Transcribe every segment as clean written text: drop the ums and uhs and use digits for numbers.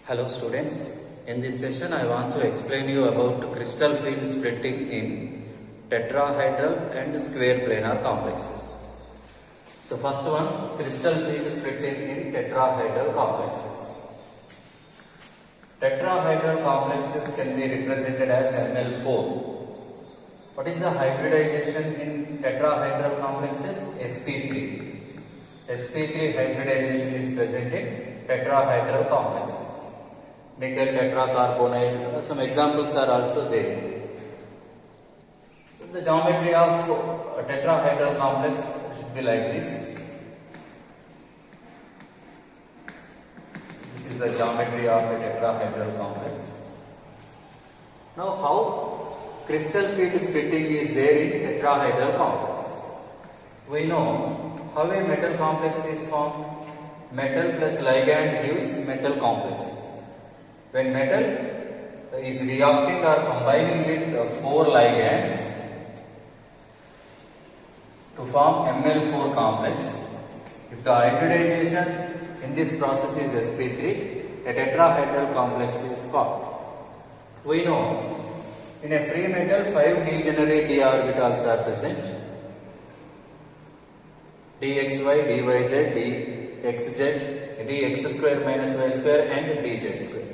Hello students, in this session I want to explain you about crystal field splitting in tetrahedral and square planar complexes. So first one, crystal field splitting in tetrahedral complexes. Tetrahedral complexes can be represented as Ml4. What is the hybridization in tetrahedral complexes? sp3. sp3 hybridization is present in tetrahedral complexes. Nickel tetracarbonate, some examples are also there. The geometry of a tetrahedral complex should be like this. This is the geometry of a tetrahedral complex. Now, how crystal field splitting is there in tetrahedral complex? We know how a metal complex is formed. Metal plus ligand gives metal complex. When metal is reacting or combining with 4 ligands to form Ml4 complex, if the hybridization in this process is sp3, a tetrahedral complex is formed. We know in a free metal 5 degenerate d orbitals are present. dxy, dyz, dxz, dx square minus y square and dz square.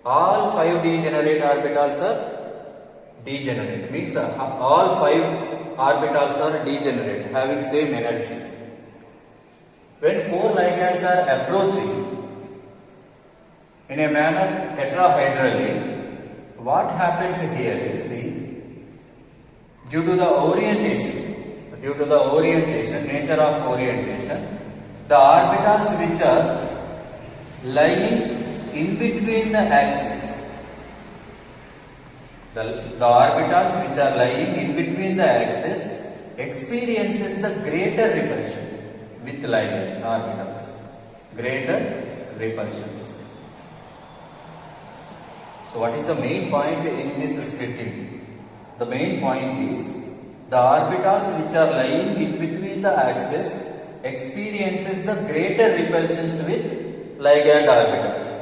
All 5 degenerate orbitals are degenerate, means all 5 orbitals are degenerate, having same energy. When 4 ligands are approaching in a manner tetrahedrally, what happens here is, see, due to the orientation, nature of orientation, the orbitals which are lying in between the axis, the orbitals which are lying in between the axis experiences the greater repulsion with ligand orbitals, greater repulsions. So what is the main point in this splitting? The main point is the orbitals which are lying in between the axis experiences the greater repulsions with ligand orbitals.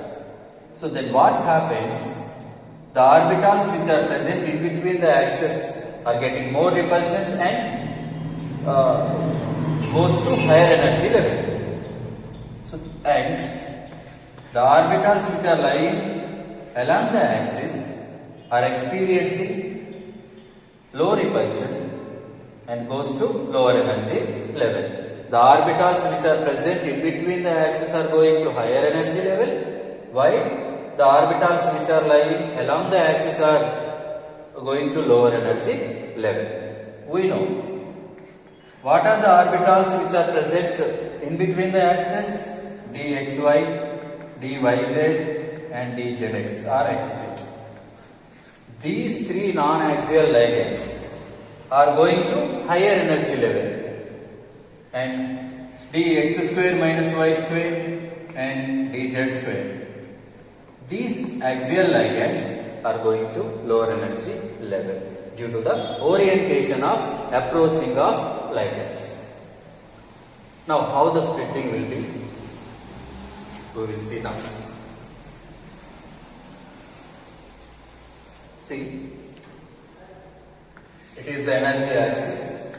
So then what happens? The orbitals which are present in between the axis are getting more repulsions and goes to higher energy level. So, and the orbitals which are lying along the axis are experiencing low repulsion and goes to lower energy level. The orbitals which are present in between the axis are going to higher energy level. Why? The orbitals which are lying along the axis are going to lower energy level. We know what are the orbitals which are present in between the axis? dxy, dyz and dzx or xz. These 3 non-axial ligands are going to higher energy level, and dx square minus y square and dz square. These axial ligands are going to lower energy level due to the orientation of approaching of ligands. Now, how the splitting will be, we will see now. See, it is the energy axis.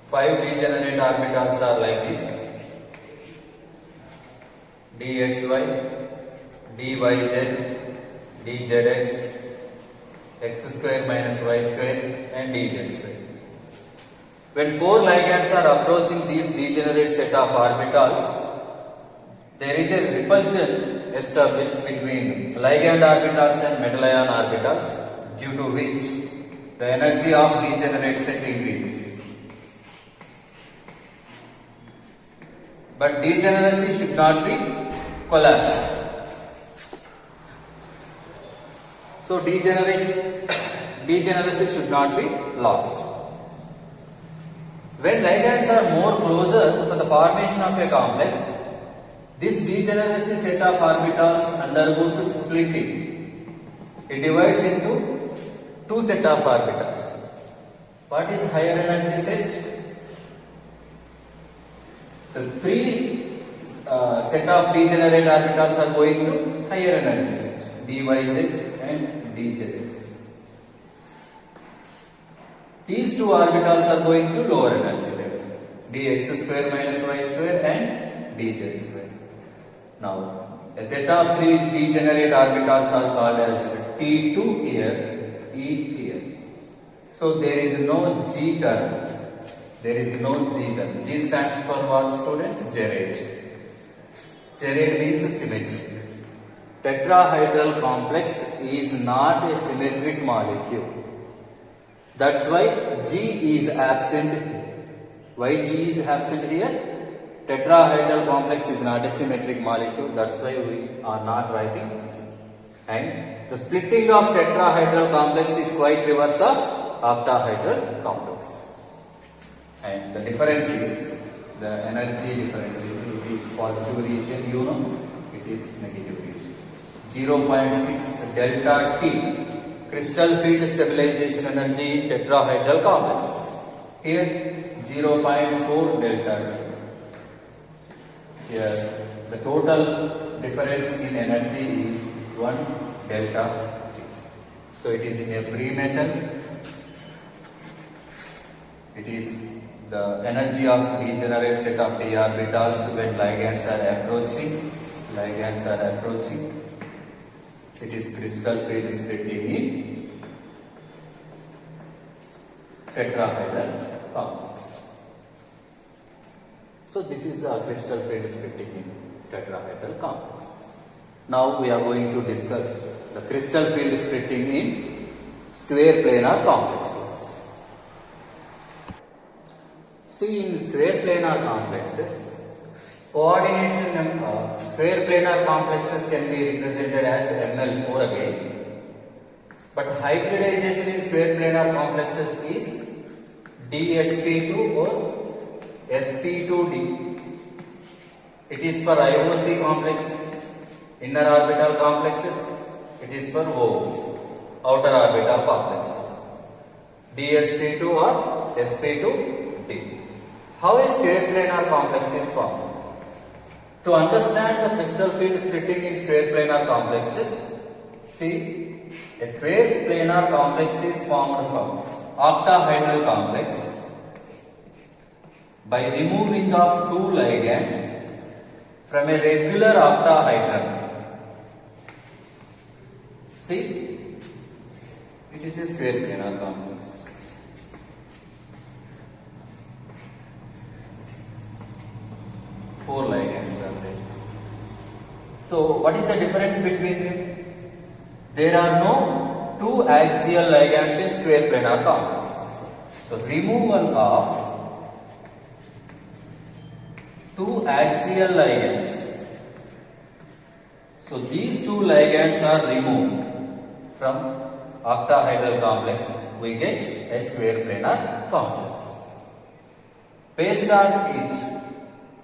Five degenerate orbitals are like this: dxy, dyz, dzx, x square minus y square and dz square. When 4 ligands are approaching these degenerate set of orbitals, there is a repulsion established between ligand orbitals and metal ion orbitals, due to which the energy of degenerate set increases. But degeneracy should not be collapsed. So degeneracy should not be lost. When ligands are more closer for the formation of a complex, this degeneracy set of orbitals undergoes splitting. It divides into 2 set of orbitals. What is higher energy set? The three set of degenerate orbitals are going to higher energy set, dyz and djx. These two orbitals are going to lower energy level, dx square minus y square and dz square. Now, a set of three degenerate orbitals are called as T2 here, E here. So there is no G term. There is no G term. G stands for what, students? Gerate. Gerate means symmetric. Tetrahedral complex is not a symmetric molecule. That's why G is absent. Why G is absent here? Tetrahedral complex is not a symmetric molecule. That's why we are not writing G. And the splitting of tetrahedral complex is quite reverse of octahedral complex. And the difference is, the energy difference is, it is positive region, you know, it is negative region. 0.6 delta T, crystal field stabilization energy in tetrahedral complexes. Here 0.4 delta T. Here the total difference in energy is 1 delta T. So it is in a free metal. It is the energy of degenerate set of d orbitals when ligands are approaching. Ligands are approaching. It is crystal field splitting in tetrahedral complex. So this is the crystal field splitting in tetrahedral complexes. Now we are going to discuss the crystal field splitting in square planar complexes. See, in square planar complexes, coordination square planar complexes can be represented as ML4 again. But hybridization in square planar complexes is DSP2 or SP2D. It is for IOC complexes, inner orbital complexes. It is for OOs, outer orbital complexes. DSP2 or SP2D. How a square planar complex is formed? To understand the crystal field splitting in square planar complexes, see, a square planar complex is formed from octahedral complex by removing of two ligands from a regular octahedron. See, it is a square planar complex. Four ligands are there. So what is the difference between them? There are no two axial ligands in square planar complex. So removal of two axial ligands. So these two ligands are removed from octahedral complex. We get a square planar complex. Based on it,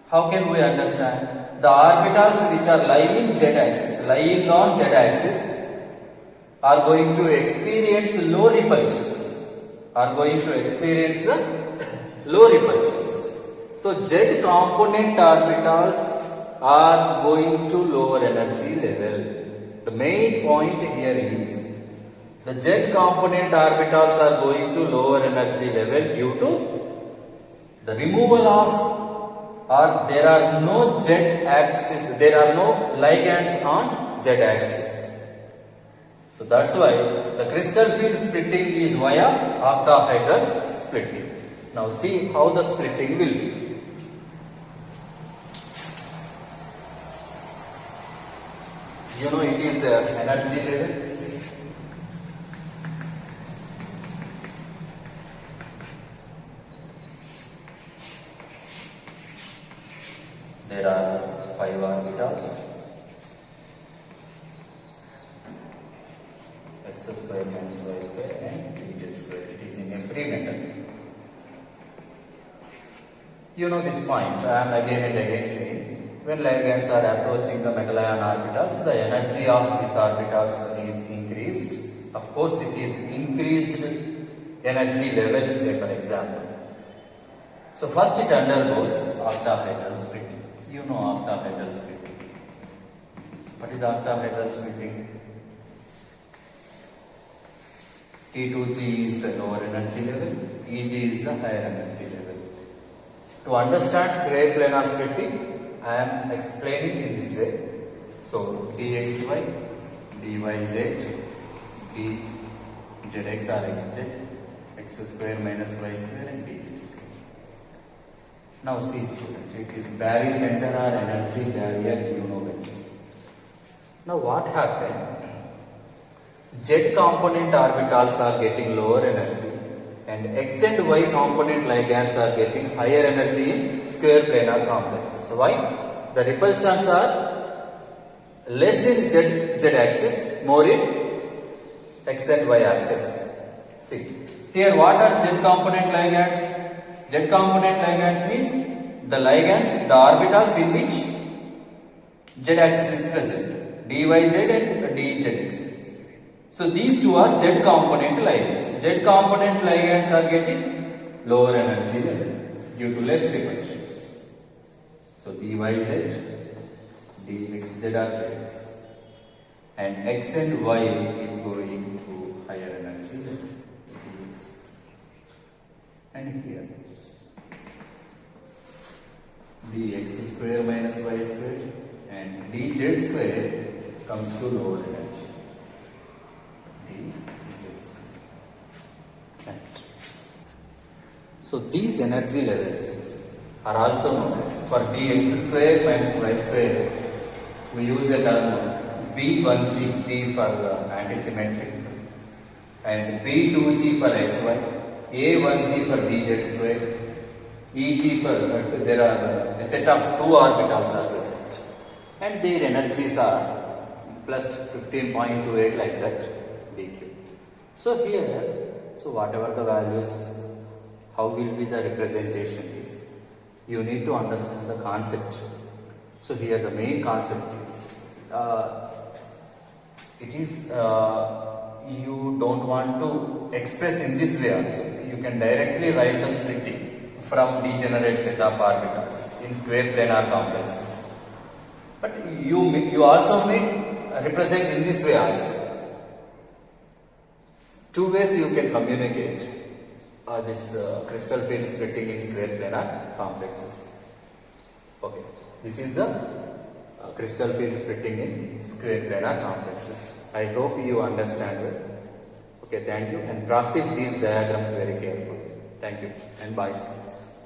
how can we understand? The orbitals which are lying on z-axis, are going to experience low repulsions. So z component orbitals are going to lower energy level. The main point here is the z component orbitals are going to lower energy level due to the removal of, or there are no z-axis, there are no ligands on z-axis. So that's why the crystal field splitting is via octahedral splitting. Now see how the splitting will be. You know, it is energy level. There are 5 orbitals, x square minus y square and dz square. It is in a free metal. You know this point. I am again and again saying, when ligands are approaching the metal ion orbitals, the energy of these orbitals is increased. Of course, it is increased energy level, say for example. So first it undergoes octahedral splitting. You know octahedral splitting. What is octahedral splitting? T2G is the lower energy level, EG is the higher energy level. To understand square planar splitting, I am explaining in this way. So dxy, dyz, dzx or xz, x square minus y square and dz square. Now see students, it is barycenter or energy barrier, you know it. Now what happened? Z component orbitals are getting lower energy and X and Y component ligands are getting higher energy in square planar complexes. Why? The repulsions are less in Z axis, more in X and Y axis. See, here what are Z component ligands? Z component ligands means the ligands, the orbitals in which Z axis is present, dyz and dzx. So these two are Z component ligands. Z component ligands are getting lower energy level due to less repulsions. So dyz, dxz are Zx, and x and y is going to higher energy level, dx. And here dx square minus y square and dz square comes to lower energy. So these energy levels are also known as, for dx square minus y square, we use a term B1G, B for antisymmetric, and B2G for xy, A1G for dz square, EG for, there are a set of two orbitals are present, and their energies are plus 15.28 like that dq. So here, so whatever the values, how will be the representation is, you need to understand the concept. So here the main concept is, you don't want to express in this way also. You can directly write the splitting from degenerate set of orbitals in square planar complexes. But you also may represent in this way also. Two ways you can communicate this crystal field splitting in square planar complexes. Okay, this is the crystal field splitting in square planar complexes. I hope you understand it. Okay, thank you, and practice these diagrams very carefully. Thank you and bye students.